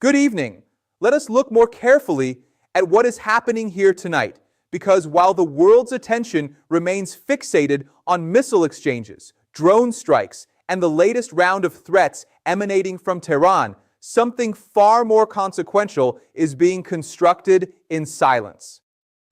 Good evening. Let us look more carefully at what is happening here tonight, because while the world's attention remains fixated on missile exchanges, drone strikes, and the latest round of threats emanating from Tehran, something far more consequential is being constructed in silence.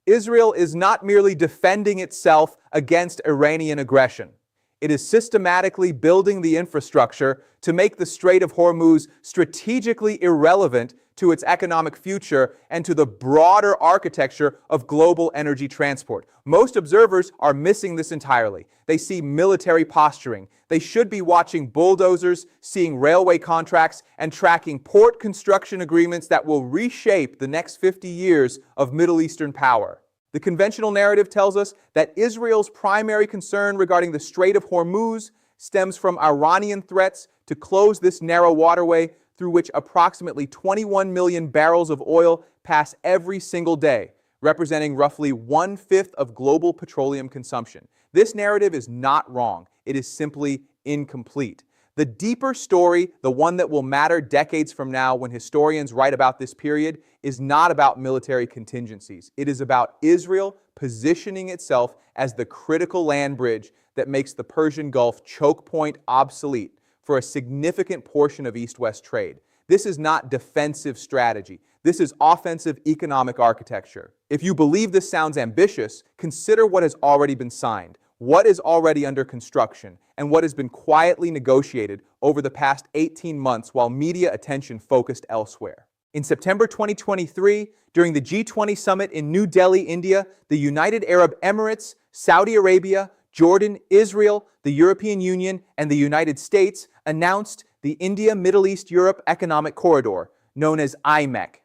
Israel is not merely defending itself against Iranian aggression. It is systematically building the infrastructure to make the Strait of Hormuz strategically irrelevant to its economic future and to the broader architecture of global energy transport. Most observers are missing this entirely. They see military posturing. They should be watching bulldozers, seeing railway contracts, and tracking port construction agreements that will reshape the next 50 years of Middle Eastern power. The conventional narrative tells us that Israel's primary concern regarding the Strait of Hormuz stems from Iranian threats to close this narrow waterway through which approximately 21 million barrels of oil pass every single day, representing roughly 1/5 of global petroleum consumption. This narrative is not wrong. It is simply incomplete. The deeper story, the one that will matter decades from now when historians write about this period, is not about military contingencies. It is about Israel positioning itself as the critical land bridge that makes the Persian Gulf choke point obsolete for a significant portion of East-West trade. This is not defensive strategy. This is offensive economic architecture. If you believe this sounds ambitious, consider what has already been signed, what is already under construction, and what has been quietly negotiated over the past 18 months while media attention focused elsewhere. In September 2023, during the G20 summit in New Delhi, India, the United Arab Emirates, Saudi Arabia, Jordan, Israel, the European Union, and the United States announced the India-Middle East-Europe Economic Corridor, known as IMEC.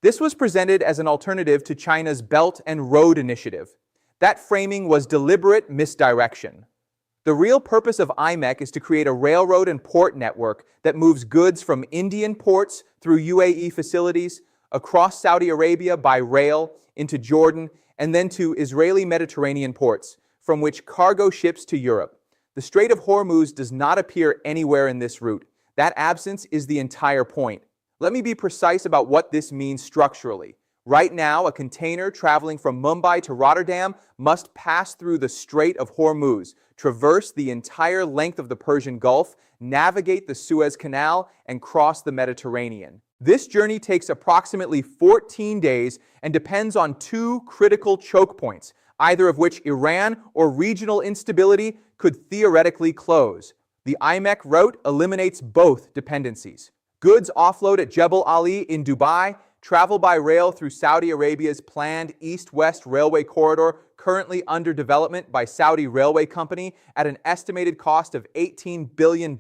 This was presented as an alternative to China's Belt and Road Initiative. That framing was deliberate misdirection. The real purpose of IMEC is to create a railroad and port network that moves goods from Indian ports through UAE facilities, across Saudi Arabia by rail, into Jordan, and then to Israeli Mediterranean ports, from which cargo ships to Europe. The Strait of Hormuz does not appear anywhere in this route. That absence is the entire point. Let me be precise about what this means structurally. Right now, a container traveling from Mumbai to Rotterdam must pass through the Strait of Hormuz, traverse the entire length of the Persian Gulf, navigate the Suez Canal, and cross the Mediterranean. This journey takes approximately 14 days and depends on two critical choke points, either of which Iran or regional instability could theoretically close. The IMEC route eliminates both dependencies. Goods offload at Jebel Ali in Dubai, travel by rail through Saudi Arabia's planned East-West Railway Corridor, currently under development by Saudi Railway Company at an estimated cost of $18 billion,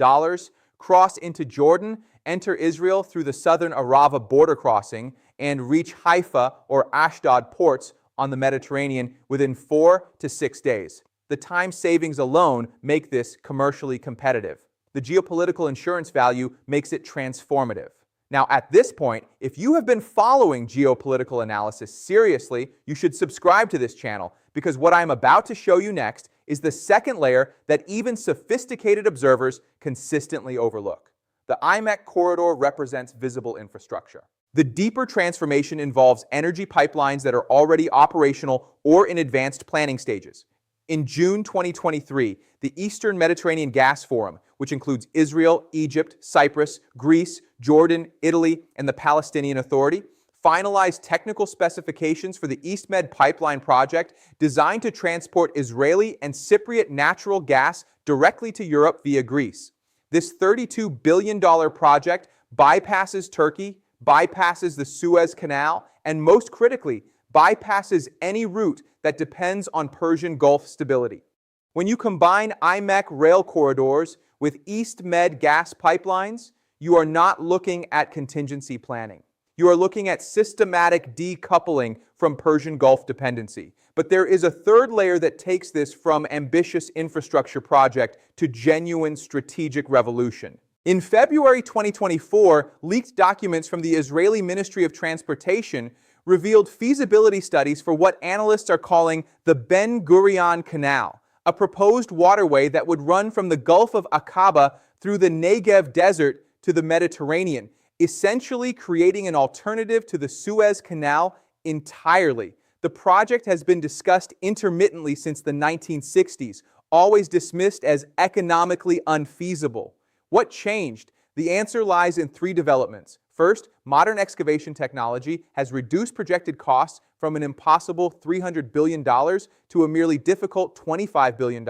cross into Jordan, enter Israel through the southern Arava border crossing, and reach Haifa or Ashdod ports on the Mediterranean within 4 to 6 days. The time savings alone make this commercially competitive. The geopolitical insurance value makes it transformative. Now, at this point, if you have been following geopolitical analysis seriously, you should subscribe to this channel, because what I'm about to show you next is the second layer that even sophisticated observers consistently overlook. The IMEC corridor represents visible infrastructure. The deeper transformation involves energy pipelines that are already operational or in advanced planning stages. In June 2023, the Eastern Mediterranean Gas Forum, which includes Israel, Egypt, Cyprus, Greece, Jordan, Italy, and the Palestinian Authority, finalized technical specifications for the EastMed pipeline project designed to transport Israeli and Cypriot natural gas directly to Europe via Greece. This $32 billion project bypasses Turkey, bypasses the Suez Canal, and most critically, bypasses any route that depends on Persian Gulf stability. When you combine IMEC rail corridors with EastMed gas pipelines, you are not looking at contingency planning. You are looking at systematic decoupling from Persian Gulf dependency. But there is a third layer that takes this from ambitious infrastructure project to genuine strategic revolution. In February 2024, leaked documents from the Israeli Ministry of Transportation revealed feasibility studies for what analysts are calling the Ben Gurion Canal, a proposed waterway that would run from the Gulf of Aqaba through the Negev Desert to the Mediterranean, essentially creating an alternative to the Suez Canal entirely. The project has been discussed intermittently since the 1960s, always dismissed as economically unfeasible. What changed? The answer lies in three developments. First, modern excavation technology has reduced projected costs from an impossible $300 billion to a merely difficult $25 billion.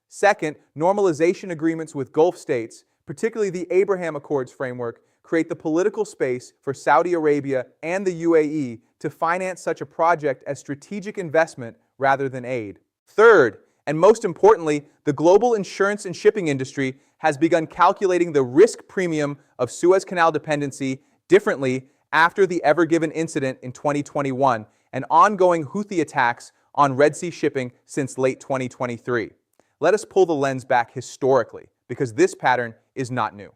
Second, normalization agreements with Gulf states, particularly the Abraham Accords framework, create the political space for Saudi Arabia and the UAE to finance such a project as strategic investment rather than aid. Third, and most importantly, the global insurance and shipping industry has begun calculating the risk premium of Suez Canal dependency differently after the Ever Given incident in 2021 and ongoing Houthi attacks on Red Sea shipping since late 2023. Let us pull the lens back historically, because this pattern is not new.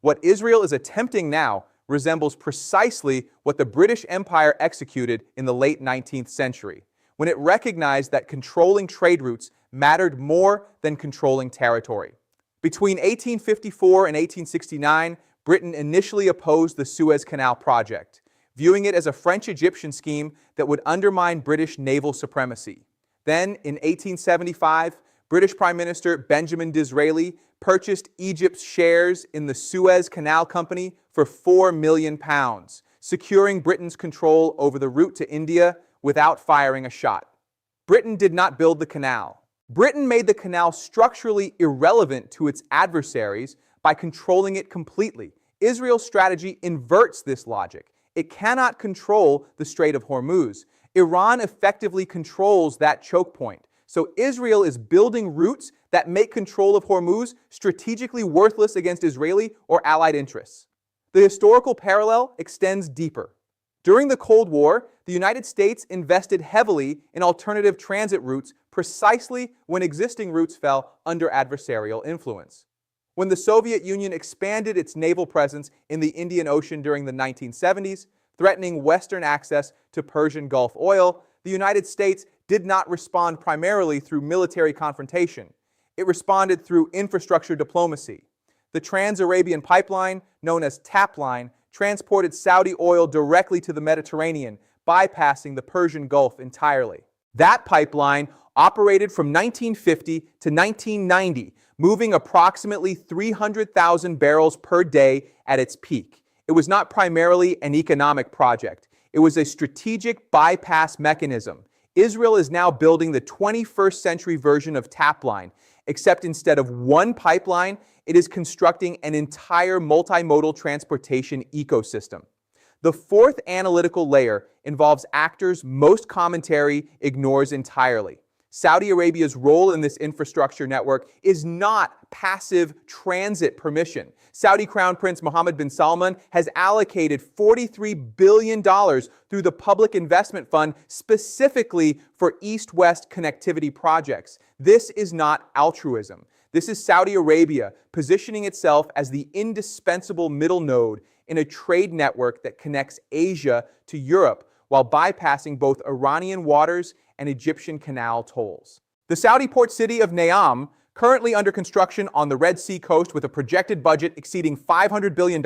What Israel is attempting now resembles precisely what the British Empire executed in the late 19th century, when it recognized that controlling trade routes mattered more than controlling territory. Between 1854 and 1869, Britain initially opposed the Suez Canal project, viewing it as a French-Egyptian scheme that would undermine British naval supremacy. Then, in 1875, British Prime Minister Benjamin Disraeli purchased Egypt's shares in the Suez Canal Company for £4 million, securing Britain's control over the route to India without firing a shot. Britain did not build the canal. Britain made the canal structurally irrelevant to its adversaries by controlling it completely. Israel's strategy inverts this logic. It cannot control the Strait of Hormuz. Iran effectively controls that choke point. So Israel is building routes that make control of Hormuz strategically worthless against Israeli or allied interests. The historical parallel extends deeper. During the Cold War, the United States invested heavily in alternative transit routes precisely when existing routes fell under adversarial influence. When the Soviet Union expanded its naval presence in the Indian Ocean during the 1970s, threatening Western access to Persian Gulf oil, the United States did not respond primarily through military confrontation. It responded through infrastructure diplomacy. The Trans-Arabian Pipeline, known as TAP line, transported Saudi oil directly to the Mediterranean, bypassing the Persian Gulf entirely. That pipeline operated from 1950 to 1990, moving approximately 300,000 barrels per day at its peak. It was not primarily an economic project. It was a strategic bypass mechanism. Israel is now building the 21st century version of TAP line, except instead of one pipeline, it is constructing an entire multimodal transportation ecosystem. The fourth analytical layer involves actors most commentary ignores entirely. Saudi Arabia's role in this infrastructure network is not passive transit permission. Saudi Crown Prince Mohammed bin Salman has allocated $43 billion through the Public Investment Fund specifically for east-west connectivity projects. This is not altruism. This is Saudi Arabia positioning itself as the indispensable middle node in a trade network that connects Asia to Europe while bypassing both Iranian waters and Egyptian canal tolls. The Saudi port city of Neom, currently under construction on the Red Sea coast with a projected budget exceeding $500 billion,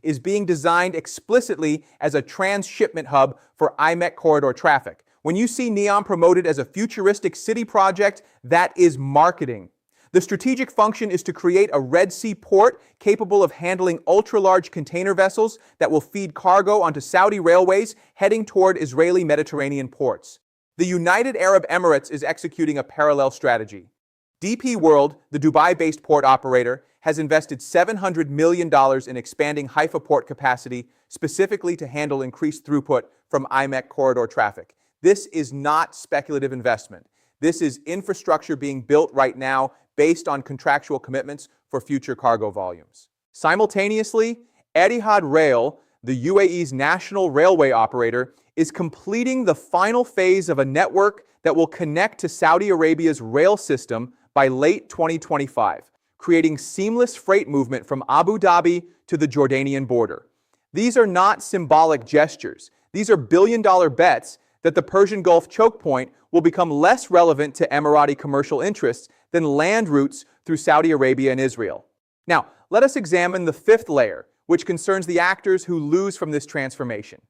is being designed explicitly as a transshipment hub for IMEC corridor traffic. When you see Neom promoted as a futuristic city project, that is marketing. The strategic function is to create a Red Sea port capable of handling ultra-large container vessels that will feed cargo onto Saudi railways heading toward Israeli Mediterranean ports. The United Arab Emirates is executing a parallel strategy. DP World, the Dubai-based port operator, has invested $700 million in expanding Haifa Port capacity specifically to handle increased throughput from IMEC corridor traffic. This is not speculative investment. This is infrastructure being built right now based on contractual commitments for future cargo volumes. Simultaneously, Etihad Rail, the UAE's national railway operator, is completing the final phase of a network that will connect to Saudi Arabia's rail system by late 2025, creating seamless freight movement from Abu Dhabi to the Jordanian border. These are not symbolic gestures. These are billion-dollar bets that the Persian Gulf choke point will become less relevant to Emirati commercial interests than land routes through Saudi Arabia and Israel. Now, let us examine the fifth layer, which concerns the actors who lose from this transformation.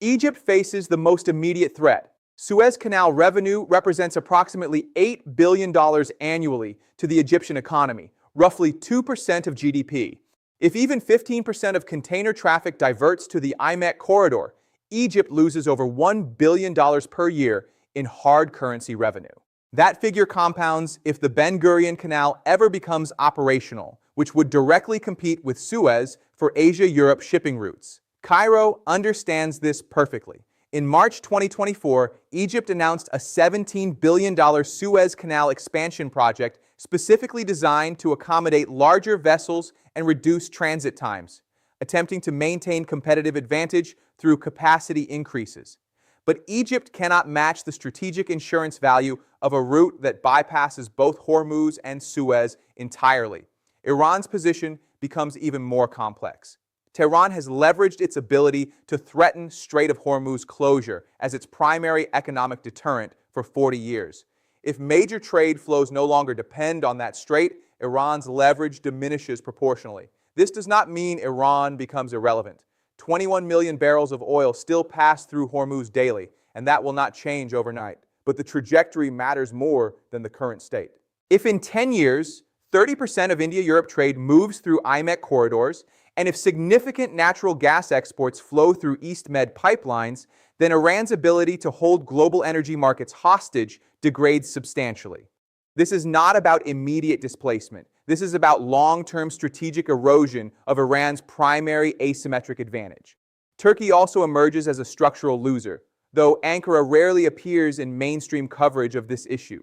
Egypt faces the most immediate threat. Suez Canal revenue represents approximately $8 billion annually to the Egyptian economy, roughly 2% of GDP. If even 15% of container traffic diverts to the IMEC corridor, Egypt loses over $1 billion per year in hard currency revenue. That figure compounds if the Ben Gurion Canal ever becomes operational, which would directly compete with Suez for Asia-Europe shipping routes. Cairo understands this perfectly. In March 2024, Egypt announced a $17 billion Suez Canal expansion project specifically designed to accommodate larger vessels and reduce transit times, attempting to maintain competitive advantage through capacity increases. But Egypt cannot match the strategic insurance value of a route that bypasses both Hormuz and Suez entirely. Iran's position becomes even more complex. Tehran has leveraged its ability to threaten Strait of Hormuz closure as its primary economic deterrent for 40 years. If major trade flows no longer depend on that strait, Iran's leverage diminishes proportionally. This does not mean Iran becomes irrelevant. 21 million barrels of oil still pass through Hormuz daily, and that will not change overnight. But the trajectory matters more than the current state. If in 10 years, 30% of India-Europe trade moves through IMEC corridors, and if significant natural gas exports flow through EastMed pipelines, then Iran's ability to hold global energy markets hostage degrades substantially. This is not about immediate displacement. This is about long-term strategic erosion of Iran's primary asymmetric advantage. Turkey also emerges as a structural loser, though Ankara rarely appears in mainstream coverage of this issue.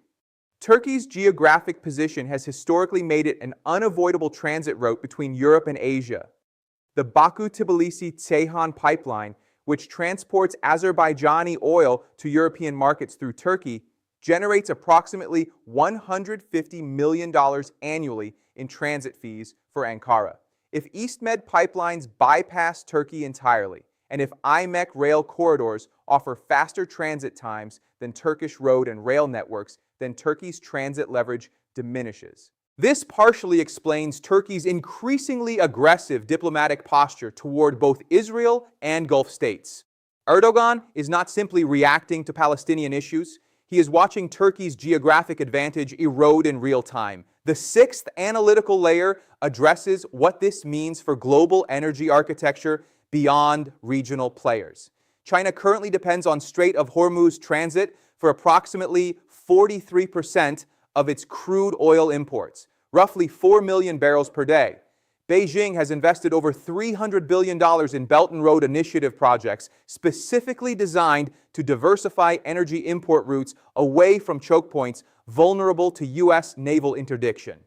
Turkey's geographic position has historically made it an unavoidable transit route between Europe and Asia. The Baku-Tbilisi-Ceyhan pipeline, which transports Azerbaijani oil to European markets through Turkey, generates approximately $150 million annually in transit fees for Ankara. If EastMed pipelines bypass Turkey entirely, and if IMEC rail corridors offer faster transit times than Turkish road and rail networks, then Turkey's transit leverage diminishes. This partially explains Turkey's increasingly aggressive diplomatic posture toward both Israel and Gulf states. Erdogan is not simply reacting to Palestinian issues. He is watching Turkey's geographic advantage erode in real time. The sixth analytical layer addresses what this means for global energy architecture beyond regional players. China currently depends on Strait of Hormuz transit for approximately 43% of its crude oil imports, roughly 4 million barrels per day. Beijing has invested over $300 billion in Belt and Road Initiative projects specifically designed to diversify energy import routes away from choke points vulnerable to U.S. naval interdiction.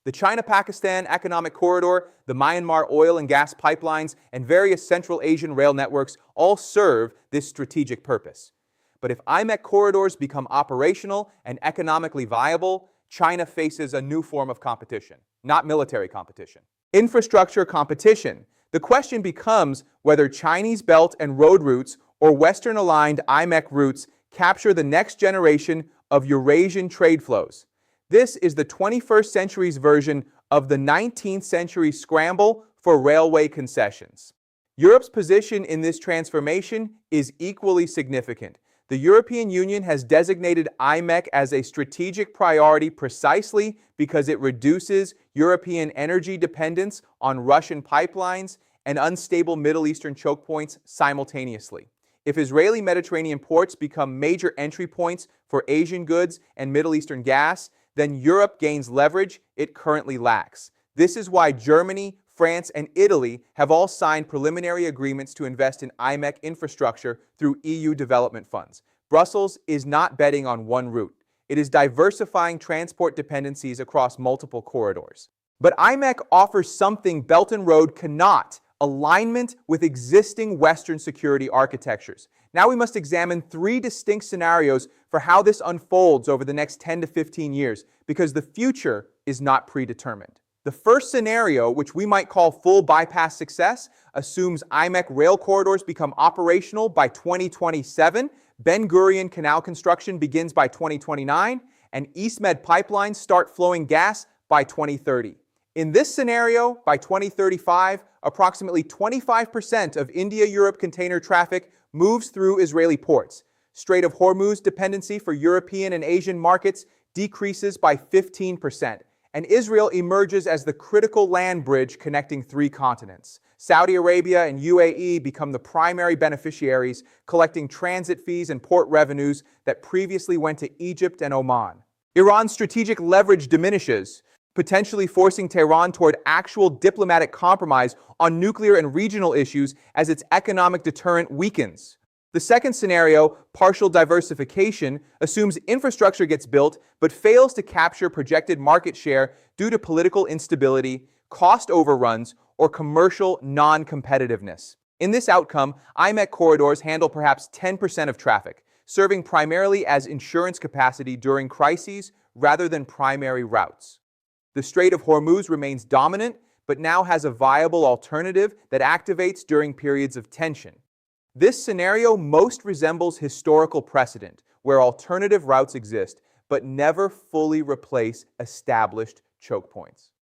The China-Pakistan Economic Corridor, the Myanmar oil and gas pipelines, and various Central Asian rail networks all serve this strategic purpose. But if IMEC corridors become operational and economically viable, China faces a new form of competition, not military competition. Infrastructure competition. The question becomes whether Chinese belt and road routes or Western-aligned IMEC routes capture the next generation of Eurasian trade flows. This is the 21st century's version of the 19th century scramble for railway concessions. Europe's position in this transformation is equally significant. The European Union has designated IMEC as a strategic priority precisely because it reduces European energy dependence on Russian pipelines and unstable Middle Eastern choke points simultaneously. If Israeli Mediterranean ports become major entry points for Asian goods and Middle Eastern gas, then Europe gains leverage it currently lacks. This is why Germany, France, and Italy have all signed preliminary agreements to invest in IMEC infrastructure through EU development funds. Brussels is not betting on one route. It is diversifying transport dependencies across multiple corridors. But IMEC offers something Belt and Road cannot: alignment with existing Western security architectures. Now we must examine three distinct scenarios for how this unfolds over the next 10 to 15 years, because the future is not predetermined. The first scenario, which we might call full bypass success, assumes IMEC rail corridors become operational by 2027, Ben Gurion Canal construction begins by 2029, and EastMed pipelines start flowing gas by 2030. In this scenario, by 2035, Approximately 25% of India-Europe container traffic moves through Israeli ports. Strait of Hormuz dependency for European and Asian markets decreases by 15%, and Israel emerges as the critical land bridge connecting three continents. Saudi Arabia and UAE become the primary beneficiaries, collecting transit fees and port revenues that previously went to Egypt and Oman. Iran's strategic leverage diminishes, potentially forcing Tehran toward actual diplomatic compromise on nuclear and regional issues as its economic deterrent weakens. The second scenario, partial diversification, assumes infrastructure gets built but fails to capture projected market share due to political instability, cost overruns, or commercial non-competitiveness. In this outcome, IMEC corridors handle perhaps 10% of traffic, serving primarily as insurance capacity during crises rather than primary routes. The Strait of Hormuz remains dominant, but now has a viable alternative that activates during periods of tension. This scenario most resembles historical precedent, where alternative routes exist, but never fully replace established choke points.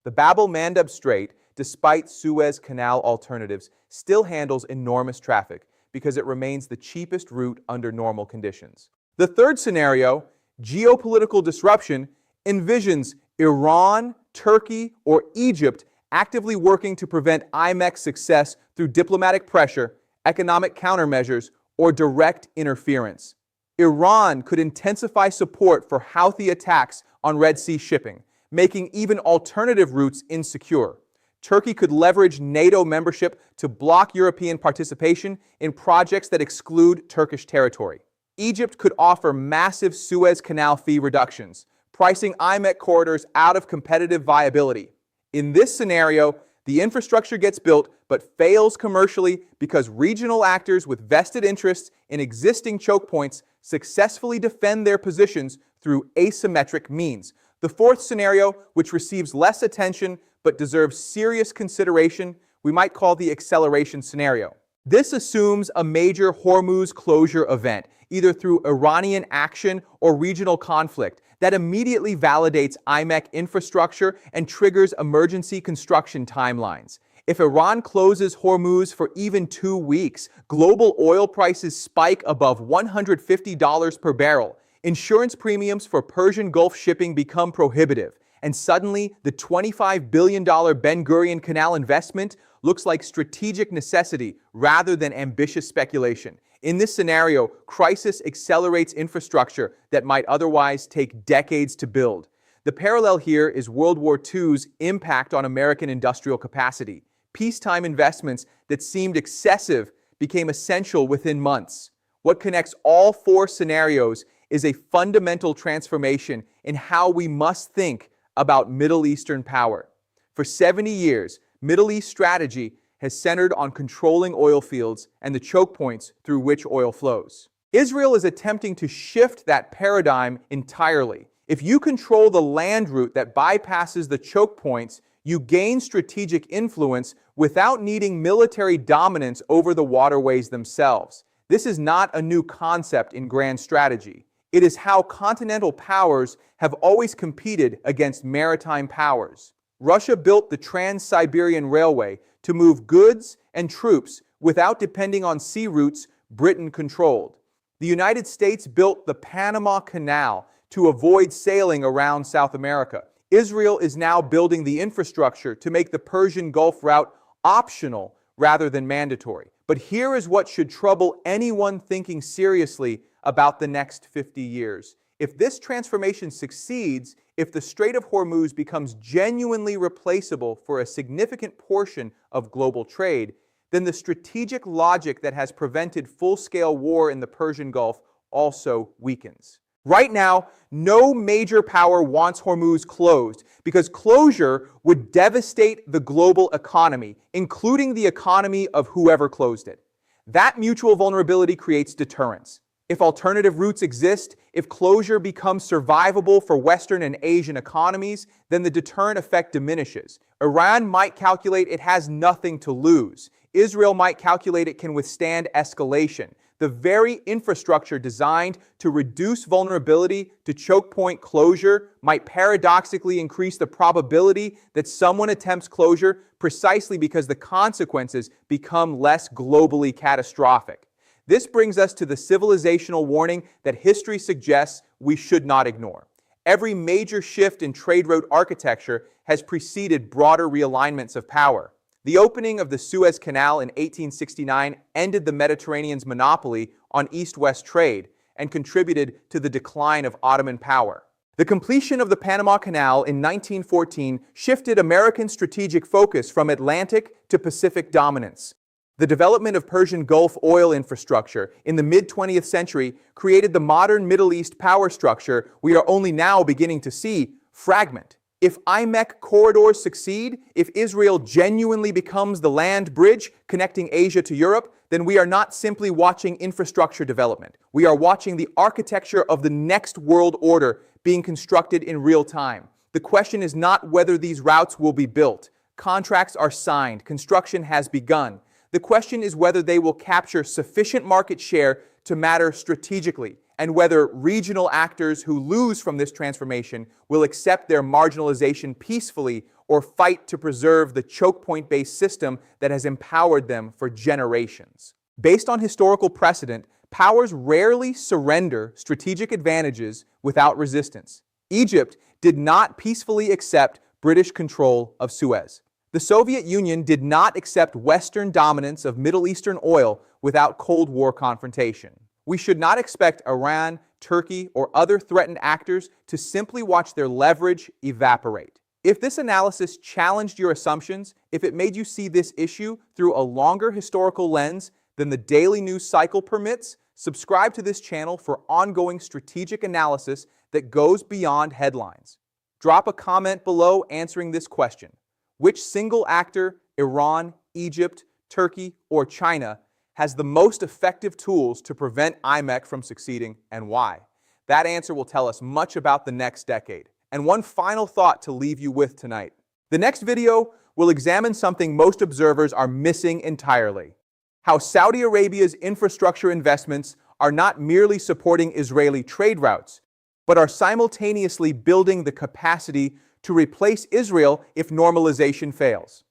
The Bab-el-Mandeb Strait, despite Suez Canal alternatives, still handles enormous traffic because it remains the cheapest route under normal conditions. The third scenario, geopolitical disruption, envisions Iran, Turkey, or Egypt actively working to prevent IMEC's success through diplomatic pressure, economic countermeasures, or direct interference. Iran could intensify support for Houthi attacks on Red Sea shipping, making even alternative routes insecure. Turkey could leverage NATO membership to block European participation in projects that exclude Turkish territory. Egypt could offer massive Suez Canal fee reductions, pricing IMEC corridors out of competitive viability. In this scenario, the infrastructure gets built but fails commercially because regional actors with vested interests in existing choke points successfully defend their positions through asymmetric means. The fourth scenario, which receives less attention but deserves serious consideration, we might call the acceleration scenario. This assumes a major Hormuz closure event, either through Iranian action or regional conflict, that immediately validates IMEC infrastructure and triggers emergency construction timelines. If Iran closes Hormuz for even 2 weeks, global oil prices spike above $150 per barrel. Insurance premiums for Persian Gulf shipping become prohibitive, and suddenly the $25 billion Ben Gurion Canal investment looks like strategic necessity rather than ambitious speculation. In this scenario, crisis accelerates infrastructure that might otherwise take decades to build. The parallel here is World War II's impact on American industrial capacity. Peacetime investments that seemed excessive became essential within months. What connects all four scenarios is a fundamental transformation in how we must think about Middle Eastern power. For 70 years, Middle East strategy has centered on controlling oil fields and the choke points through which oil flows. Israel is attempting to shift that paradigm entirely. If you control the land route that bypasses the choke points, you gain strategic influence without needing military dominance over the waterways themselves. This is not a new concept in grand strategy. It is how continental powers have always competed against maritime powers. Russia built the Trans-Siberian Railway to move goods and troops without depending on sea routes Britain controlled. The United States built the Panama Canal to avoid sailing around South America. Israel is now building the infrastructure to make the Persian Gulf route optional rather than mandatory. But here is what should trouble anyone thinking seriously about the next 50 years. If this transformation succeeds, if the Strait of Hormuz becomes genuinely replaceable for a significant portion of global trade, then the strategic logic that has prevented full-scale war in the Persian Gulf also weakens. Right now, no major power wants Hormuz closed because closure would devastate the global economy, including the economy of whoever closed it. That mutual vulnerability creates deterrence. If alternative routes exist, if closure becomes survivable for Western and Asian economies, then the deterrent effect diminishes. Iran might calculate it has nothing to lose. Israel might calculate it can withstand escalation. The very infrastructure designed to reduce vulnerability to choke point closure might paradoxically increase the probability that someone attempts closure precisely because the consequences become less globally catastrophic. This brings us to the civilizational warning that history suggests we should not ignore. Every major shift in trade route architecture has preceded broader realignments of power. The opening of the Suez Canal in 1869 ended the Mediterranean's monopoly on east-west trade and contributed to the decline of Ottoman power. The completion of the Panama Canal in 1914 shifted American strategic focus from Atlantic to Pacific dominance. The development of Persian Gulf oil infrastructure in the mid-20th century created the modern Middle East power structure we are only now beginning to see fragment. If IMEC corridors succeed, if Israel genuinely becomes the land bridge connecting Asia to Europe, then we are not simply watching infrastructure development. We are watching the architecture of the next world order being constructed in real time. The question is not whether these routes will be built. Contracts are signed. Construction has begun. The question is whether they will capture sufficient market share to matter strategically, and whether regional actors who lose from this transformation will accept their marginalization peacefully or fight to preserve the choke point-based system that has empowered them for generations. Based on historical precedent, powers rarely surrender strategic advantages without resistance. Egypt did not peacefully accept British control of Suez. The Soviet Union did not accept Western dominance of Middle Eastern oil without Cold War confrontation. We should not expect Iran, Turkey, or other threatened actors to simply watch their leverage evaporate. If this analysis challenged your assumptions, if it made you see this issue through a longer historical lens than the daily news cycle permits, subscribe to this channel for ongoing strategic analysis that goes beyond headlines. Drop a comment below answering this question. Which single actor, Iran, Egypt, Turkey, or China, has the most effective tools to prevent IMEC from succeeding, and why? That answer will tell us much about the next decade. And one final thought to leave you with tonight. The next video will examine something most observers are missing entirely: how Saudi Arabia's infrastructure investments are not merely supporting Israeli trade routes, but are simultaneously building the capacity to replace Israel if normalization fails.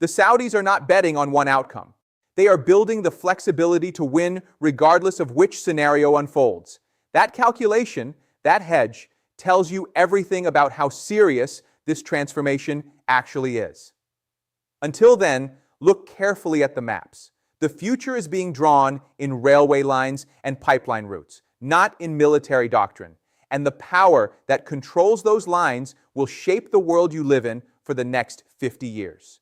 The Saudis are not betting on one outcome. They are building the flexibility to win regardless of which scenario unfolds. That calculation, that hedge, tells you everything about how serious this transformation actually is. Until then, look carefully at the maps. The future is being drawn in railway lines and pipeline routes, not in military doctrine. And the power that controls those lines will shape the world you live in for the next 50 years.